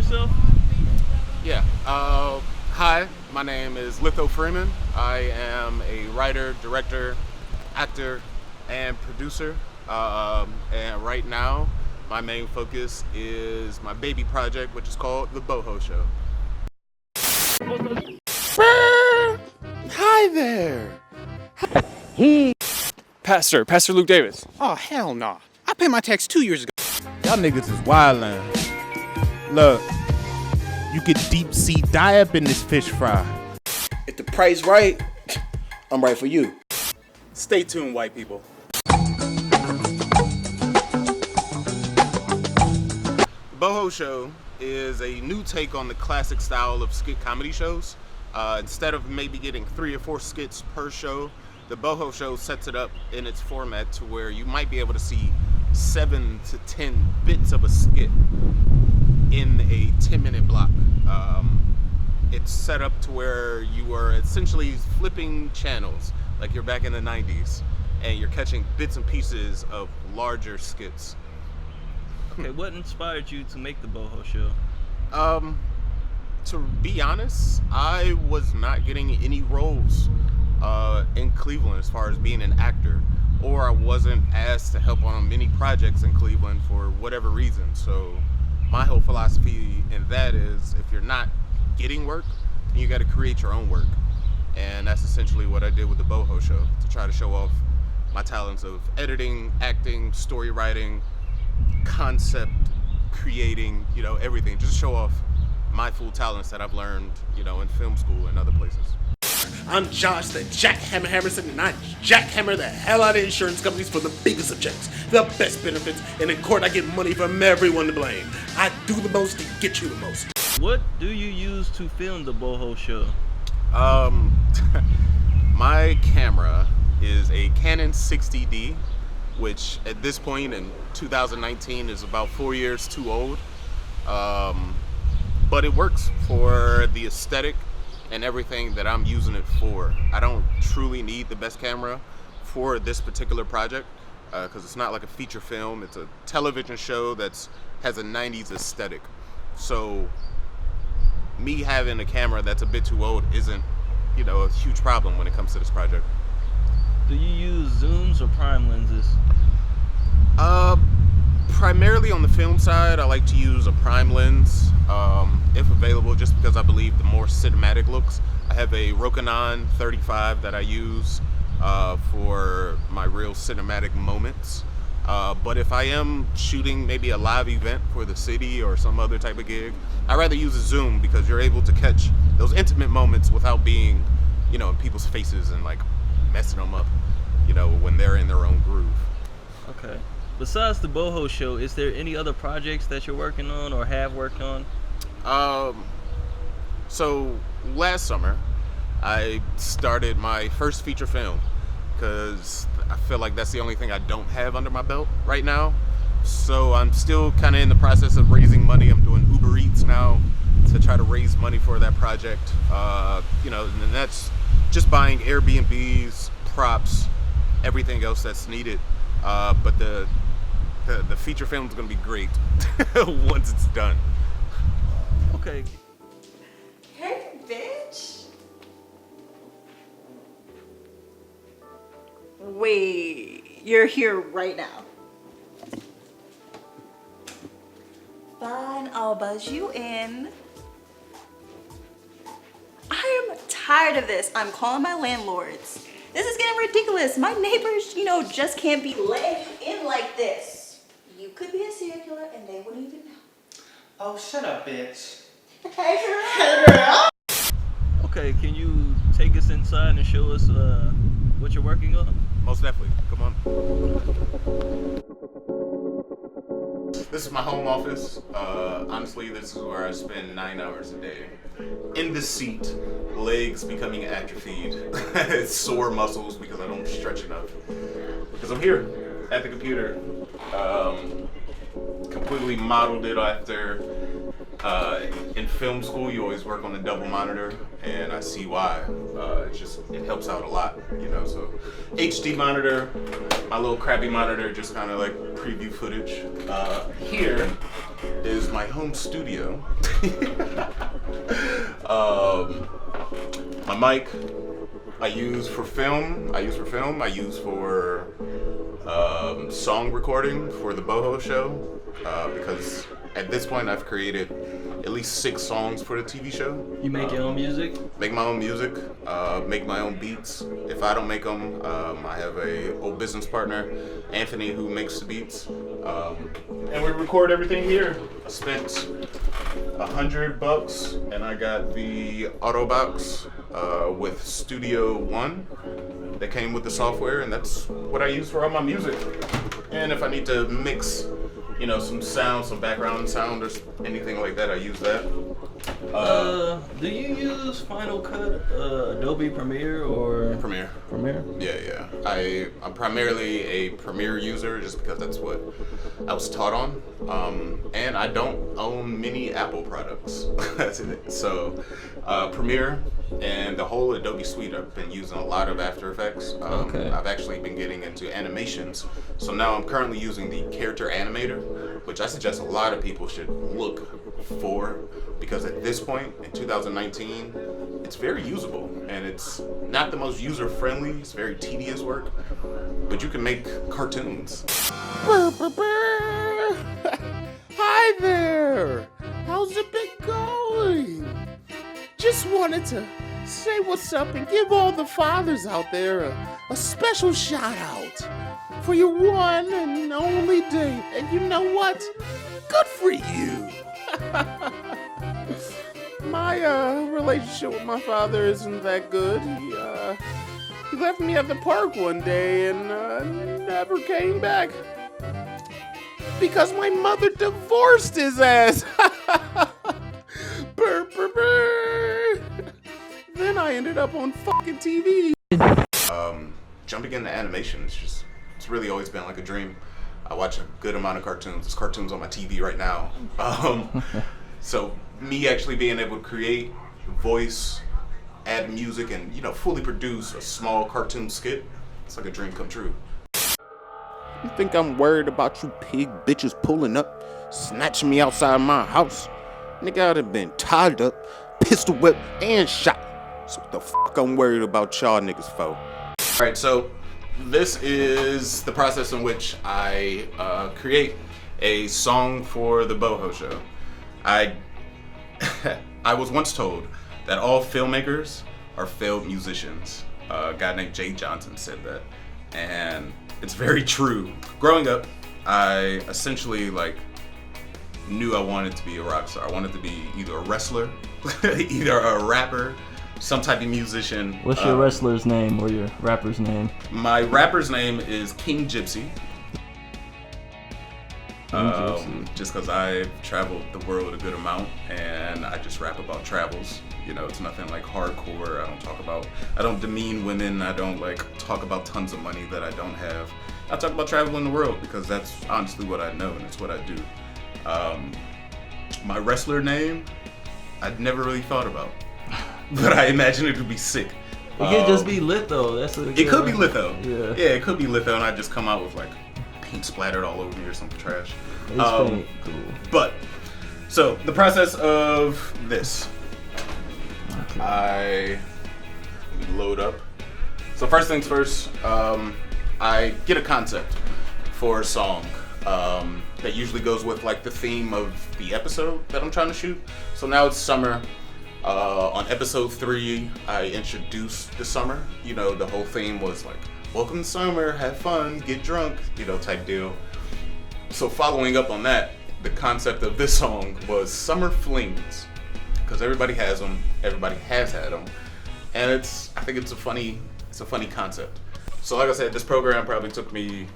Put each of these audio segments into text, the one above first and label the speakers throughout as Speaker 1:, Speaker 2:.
Speaker 1: yourself?
Speaker 2: Yeah. Hi, my name is Litho Freeman. I am a writer, director, actor, and producer. And right now, my main focus is my baby project, which is called The Boho Show.
Speaker 3: Hi there.
Speaker 4: Pastor Luke Davis.
Speaker 3: Oh, hell no. I paid my tax 2 years ago.
Speaker 5: Y'all niggas is wildin'. Look, you could deep sea dive in this fish fry.
Speaker 6: If the price right, I'm right for you.
Speaker 2: Stay tuned, white people. Boho Show is a new take on the classic style of skit comedy shows. Instead of maybe getting 3 or 4 skits per show, the Boho Show sets it up in its format to where you might be able to see 7 to 10 bits of a skit in a 10-minute block. It's set up to where you are essentially flipping channels, like you're back in the 90s, and you're catching bits and pieces of larger skits.
Speaker 1: Okay, what inspired you to make the Boho Show?
Speaker 2: To be honest, I was not getting any roles in Cleveland as far as being an actor, or I wasn't asked to help on many projects in Cleveland for whatever reason. So my whole philosophy in that is, if you're not getting work, then you got to create your own work. And that's essentially what I did with the Boho Show, to try to show off my talents of editing, acting, story writing, concept creating, everything. Just show off my full talents that I've learned, in film school and other places.
Speaker 3: I'm Josh, the Jackhammer Hammerson, and I jackhammer the hell out of insurance companies for the biggest objects, the best benefits, and in court I get money from everyone to blame. I do the most to get you the most.
Speaker 1: What do you use to film the Boho Show?
Speaker 2: My camera is a Canon 60D, which at this point in 2019 is about 4 years too old. But it works for the aesthetic and everything that I'm using it for. I don't truly need the best camera for this particular project, because it's not like a feature film. It's a television show that has a 90s aesthetic. So me having a camera that's a bit too old isn't, a huge problem when it comes to this project.
Speaker 1: Do you use zooms or prime lenses?
Speaker 2: Primarily on the film side, I like to use a prime lens, if available, just because I believe the more cinematic looks. I have a Rokinon 35 that I use for my real cinematic moments. But if I am shooting maybe a live event for the city or some other type of gig, I'd rather use a zoom, because you're able to catch those intimate moments without being, in people's faces and messing them up, when they're in their own groove.
Speaker 1: Okay. Besides the Boho Show, is there any other projects that you're working on or have worked on?
Speaker 2: So last summer, I started my first feature film, because I feel like that's the only thing I don't have under my belt right now. So I'm still kind of in the process of raising money. I'm doing Uber Eats now to try to raise money for that project. And that's just buying Airbnbs, props, everything else that's needed. But the feature film is going to be great once it's done.
Speaker 1: Okay.
Speaker 7: Hey, bitch. Wait, you're here right now. Fine, I'll buzz you in. I am tired of this. I'm calling my landlords. This is getting ridiculous. My neighbors, just can't be letting you in like this. You could be a serial killer and they wouldn't even know.
Speaker 8: Oh, shut up, bitch.
Speaker 7: Hey, girl.
Speaker 1: Okay, can you take us inside and show us what you're working on?
Speaker 2: Most definitely. Come on. This is my home office. Honestly, this is where I spend 9 hours a day. In the seat, legs becoming atrophied, sore muscles because I don't stretch enough. Because I'm here at the computer. Completely modeled it after, in film school, you always work on the double monitor, and I see why. It helps out a lot, so HD monitor, my little crappy monitor, just kind of like preview footage. Here is my home studio. My mic I use for film. I use for song recording for the Boho show because at this point I've created at least 6 songs for the TV show.
Speaker 1: You make your own music?
Speaker 2: Make my own music, make my own beats. If I don't make them, I have a old business partner, Anthony, who makes the beats. And we record everything here. I spent $100 and I got the Auto Box with Studio One that came with the software, and that's what I use for all my music. And if I need to mix, you know, some sound, some background sound or anything like that, I use that.
Speaker 1: Do you use Final Cut, Adobe Premiere, or
Speaker 2: Premiere?
Speaker 1: Premiere?
Speaker 2: Yeah. I'm primarily a Premiere user just because that's what I was taught on. And I don't own many Apple products. That's it. So Premiere and the whole Adobe suite, I've been using a lot of After Effects.
Speaker 1: Okay.
Speaker 2: I've actually been getting into animations. So now I'm currently using the Character Animator, which I suggest a lot of people should look for, because at this point in 2019, it's very usable and it's not the most user-friendly. It's very tedious work, but you can make cartoons.
Speaker 5: Hi there! How's it been going? Just wanted to say what's up and give all the fathers out there a special shout out for your one and only date. And you know what? Good for you! My relationship with my father isn't that good. He left me at the park one day and never came back because my mother divorced his ass. Brr, brr, brr. Then I ended up on fucking TV.
Speaker 2: Jumping into animation, it's really always been like a dream. I watch a good amount of cartoons. There's cartoons on my TV right now. So me actually being able to create, voice, add music, and fully produce a small cartoon skit, it's like a dream come true.
Speaker 5: You think I'm worried about you pig bitches pulling up, snatching me outside my house? Nigga, I'd have been tied up, pistol whipped, and shot. So what the fuck I'm worried about y'all niggas for?
Speaker 2: Alright, so this is the process in which I create a song for the Boho show. I was once told that all filmmakers are failed musicians. A guy named Jay Johnson said that, and it's very true. Growing up, I essentially knew I wanted to be a rock star. I wanted to be either a wrestler, either a rapper, some type of musician.
Speaker 1: What's your wrestler's name or your rapper's name?
Speaker 2: My rapper's name is King Gypsy. Just because I've traveled the world a good amount and I just rap about travels. It's nothing like hardcore. I don't demean women. I don't talk about tons of money that I don't have. I talk about traveling the world because that's honestly what I know and it's what I do. My wrestler name, I'd never really thought about, but I imagine it would be sick.
Speaker 1: It could just be Litho. That's what
Speaker 2: it could be Litho.
Speaker 1: Yeah,
Speaker 2: it could be Litho, and I just come out with paint splattered all over me or some trash.
Speaker 1: Cool.
Speaker 2: But so the process of this,
Speaker 1: Okay.
Speaker 2: let me load up. So first things first, I get a concept for a song that usually goes with the theme of the episode that I'm trying to shoot. So now it's summer. On episode 3, I introduced the summer. The whole theme was welcome to summer, have fun, get drunk, type deal. So following up on that, the concept of this song was summer flings, because everybody has them, everybody has had them, and I think it's a funny concept. So like I said, this program probably took me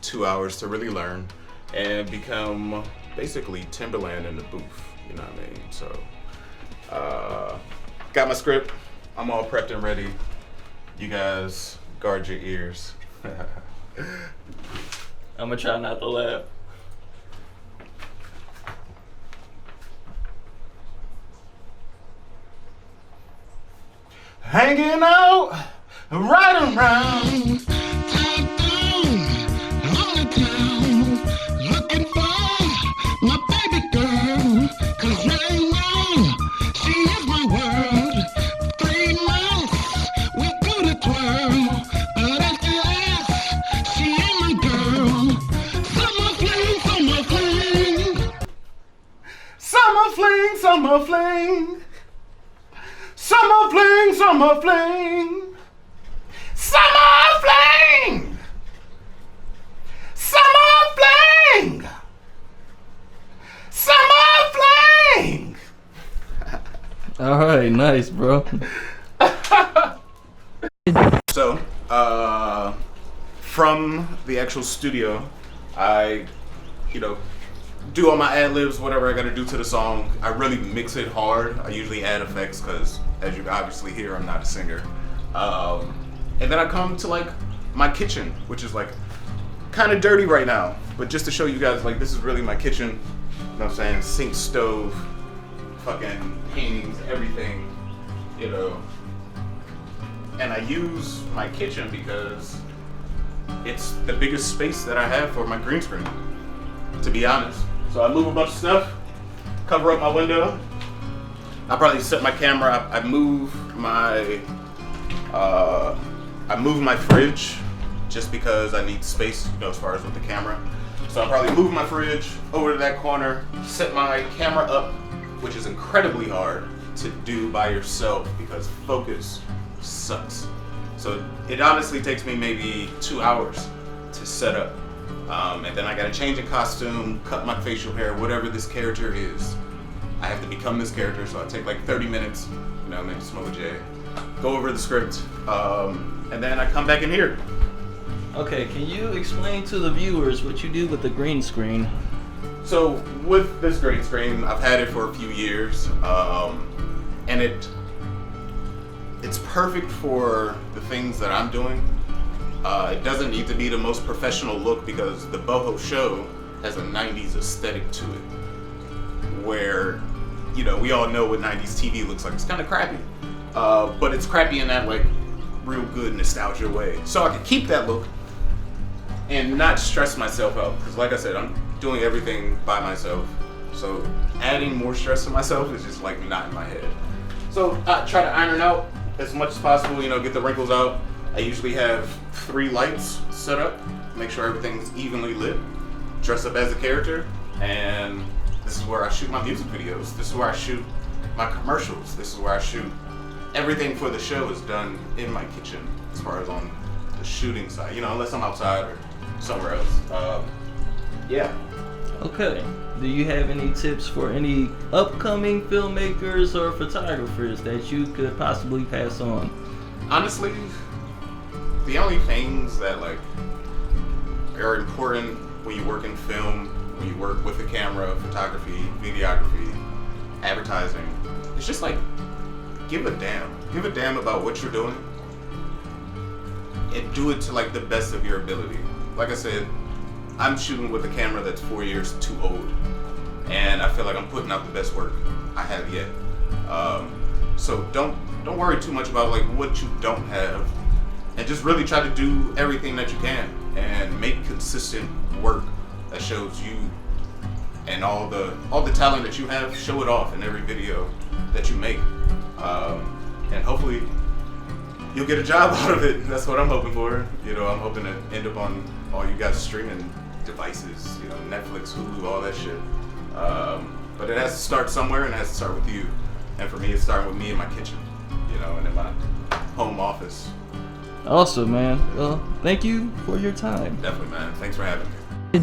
Speaker 2: 2 hours to really learn and become basically Timberland in the booth. You know what I mean? So got my script. I'm all prepped and ready. You guys guard your ears.
Speaker 1: I'm gonna try not to laugh.
Speaker 2: Hanging out right around.
Speaker 9: Looking for my
Speaker 3: summer fling. Summer fling, summer fling. Summer fling. Summer fling. Summer fling.
Speaker 1: All right, nice, bro.
Speaker 2: So, from the actual studio, I, do all my ad-libs, whatever I gotta do to the song. I really mix it hard. I usually add effects because, as you can obviously hear, I'm not a singer. And then I come to like my kitchen, which is like kind of dirty right now. But just to show you guys, like, this is really my kitchen. You know what I'm saying? Sink, stove, fucking paintings, everything, And I use my kitchen because it's the biggest space that I have for my green screen, to be honest. So I move a bunch of stuff, cover up my window. I probably set my camera up. I move my fridge just because I need space, as far as with the camera. So I'll probably move my fridge over to that corner, set my camera up, which is incredibly hard to do by yourself because focus sucks. So it honestly takes me maybe 2 hours to set up. And then I gotta change a costume, cut my facial hair, whatever this character is. I have to become this character, so I take like 30 minutes, maybe smoke a J, go over the script, and then I come back in here.
Speaker 1: Okay, can you explain to the viewers what you do with the green screen?
Speaker 2: So with this green screen, I've had it for a few years, and it's perfect for the things that I'm doing. It doesn't need to be the most professional look because the Boho show has a 90s aesthetic to it, where, we all know what 90s TV looks like. It's kind of crappy, but it's crappy in that like real good nostalgia way. So I can keep that look and not stress myself out because, like I said, I'm doing everything by myself. So adding more stress to myself is just like not in my head. So I try to iron it out as much as possible, get the wrinkles out. I usually have 3 lights set up, make sure everything's evenly lit, dress up as a character, and this is where I shoot my music videos. This is where I shoot my commercials. This is where I shoot everything for the show is done in my kitchen as far as on the shooting side, unless I'm outside or somewhere else. Yeah.
Speaker 1: Okay. Do you have any tips for any upcoming filmmakers or photographers that you could possibly pass on?
Speaker 2: Honestly, the only things that like are important when you work in film, when you work with the camera, photography, videography, advertising, it's just like give a damn. Give a damn about what you're doing and do it to like the best of your ability. Like I said, I'm shooting with a camera that's 4 years too old, and I feel like I'm putting out the best work I have yet. So don't worry too much about like what you don't have, and just really try to do everything that you can and make consistent work that shows you and all the talent that you have. Show it off in every video that you make, and hopefully you'll get a job out of it. That's what I'm hoping for. I'm hoping to end up on all you guys streaming devices, Netflix, Hulu, all that shit. But it has to start somewhere, and it has to start with you. And for me, it's starting with me in my kitchen, and in my home office.
Speaker 1: Awesome, man. Well, thank you for your time.
Speaker 2: Definitely, man. Thanks for having me.